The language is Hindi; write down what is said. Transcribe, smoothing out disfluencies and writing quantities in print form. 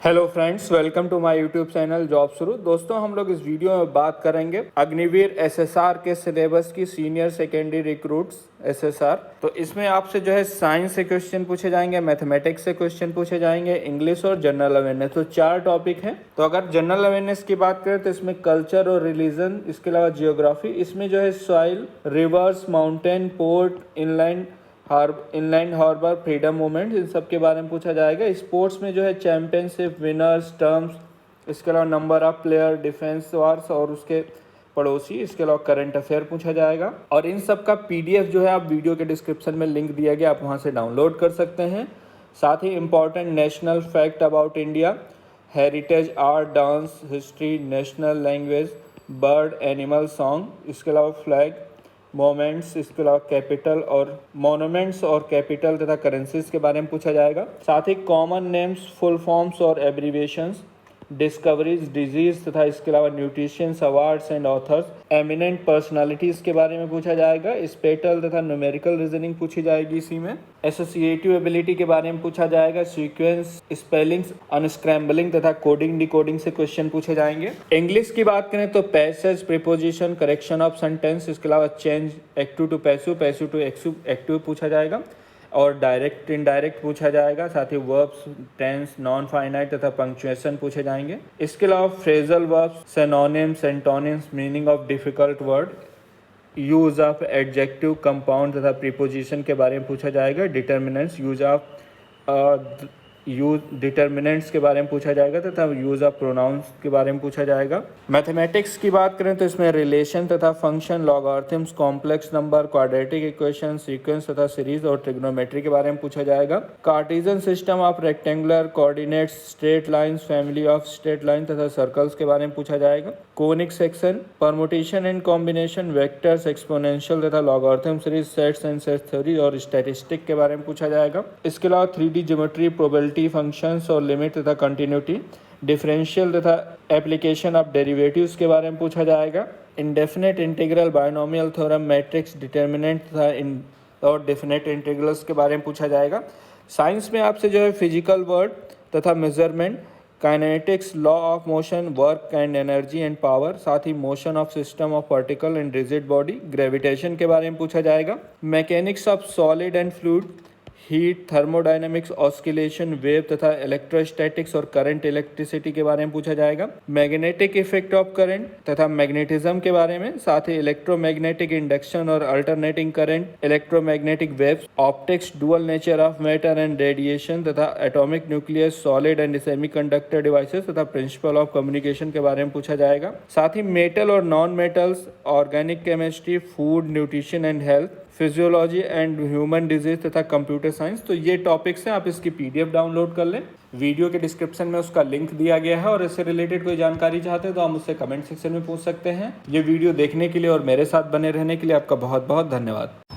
Hello friends, welcome to my YouTube channel job शुरू। दोस्तों, हम लोग इस वीडियो में बात करेंगे अग्निवीर एसएसआर के सिलेबस की सीनियर सेकेंडरी रिक्रूट्स एसएसआर। तो इसमें आपसे जो है साइंस से क्वेश्चन पूछे जाएंगे, मैथमेटिक्स से क्वेश्चन पूछे जाएंगे, इंग्लिश और जनरल अवेयरनेस। तो 4 टॉपिक हैं। तो अगर जनरल अवेयरनेस की बात करें तो इसमें कल्चर और रिलीजन, इसके अलावा जियोग्राफी, इसमें जो है soil, rivers, mountain, port, inland harbour, freedom movement, इन सब के बारे में पूछा जाएगा। स्पोर्ट्स में जो है चैंपियनशिप, विनर्स, टर्म्स, इसके अलावा number of player, defence wars और उसके पड़ोसी, इसके अलावा करंट अफेयर पूछा जाएगा। और इन सब का पीडीएफ जो है आप वीडियो के डिस्क्रिप्शन में लिंक दिया गया, आप वहाँ से डाउनलोड कर सकते हैं। साथ ही important national fact about India, heritage, art, dance, history, national language, bird, animal, song, इसके अलावा फ्लैग, मोमेंट्स, इसके अलावा कैपिटल और मोनूमेंट्स और कैपिटल तथा करेंसीज के बारे में पूछा जाएगा। साथ ही कॉमन नेम्स, फुल फॉर्म्स और एब्रीविएशंस, डिस्कवरीज, डिजीज तथा इसके अलावा nutritions, awards and authors, eminent personalities के बारे में पूछा जाएगा। स्पेटल तथा न्यूमेरिकल रीजनिंग पूछी जाएगी इसी में। एसोसिएटिव एबिलिटी के बारे में पूछा जाएगा। सीक्वेंस, स्पेलिंग्स, अनस्क्रैम्बलिंग तथा कोडिंग डिकोडिंग से क्वेश्चन पूछे जाएंगे। इंग्लिश की बात करें तो passage, preposition, correction of sentence, इसके अलावा change active to passive, passive to active पूछा जाएगा। और डायरेक्ट, इनडायरेक्ट पूछा जाएगा। साथ ही वर्ब्स, टेंस, नॉन फाइनाइट तथा पंक्चुएशन पूछे जाएंगे। इसके अलावा phrasal verbs, synonyms, antonyms, meaning of difficult word, use of adjective, compound तथा प्रीपोजिशन के बारे में पूछा जाएगा। डिटर्मिनेंट्स, यूज डिटर्मिनेंट्स के बारे में पूछा जाएगा तथा यूज ऑफ प्रोनाउंस के बारे में पूछा जाएगा। मैथमेटिक्स की बात करें तो इसमें रिलेशन तथा function, logarithms, complex number, quadratic equation, sequence तथा सीरीज और ट्रिग्नोमेट्री के बारे में पूछा जाएगा। Cartesian system of rectangular coordinates, straight lines, family of straight line तथा सर्कल्स के बारे में पूछा जाएगा। Conic section, permutation and combination, vectors, exponential तथा logarithm series, sets and set theory और स्टैटिस्टिक के बारे में पूछा जाएगा। इसके अलावा 3D ज्योमेट्री, प्रोबेबिलिटी, फंक्शंस और लिमिट तथा कंटिन्यूटी, डिफरेंशियल तथा एप्लीकेशन ऑफ डेरिवेटिव्स के बारे में पूछा जाएगा। Indefinite integral, binomial theorem, matrix, determinant तथा और डेफिनेट इंटीग्रल्स के बारे में पूछा जाएगा। साइंस में आपसे जो है फिजिकल वर्ड तथा measurement, kinetics, law of motion, work and energy and power, साथ ही motion of system of particle and rigid body, gravitation के बारे में पूछा जाएगा। Mechanics of solid and fluid, heat, thermodynamics, oscillation, wave तथा इलेक्ट्रोस्टैटिक्स और करंट इलेक्ट्रिसिटी के बारे में पूछा जाएगा। मैग्नेटिक इफेक्ट ऑफ करंट तथा मैग्नेटिज्म के बारे में, साथ ही इलेक्ट्रोमैग्नेटिक इंडक्शन और alternating current, electromagnetic waves, optics, dual nature of matter and radiation तथा atomic nucleus, solid and semiconductor devices तथा प्रिंसिपल ऑफ कम्युनिकेशन के बारे में पूछा जाएगा। साथ ही मेटल और non metals, organic chemistry, food, nutrition and health, physiology and human disease तथा कंप्यूटर साइंस। तो ये टॉपिक्स हैं, आप इसकी पीडीएफ डाउनलोड कर लें। वीडियो के डिस्क्रिप्शन में उसका लिंक दिया गया है। और इससे रिलेटेड कोई जानकारी चाहते हैं तो आप मुझसे कमेंट सेक्शन में पूछ सकते हैं। ये वीडियो देखने के लिए और मेरे साथ बने रहने के लिए आपका बहुत बहुत धन्यवाद।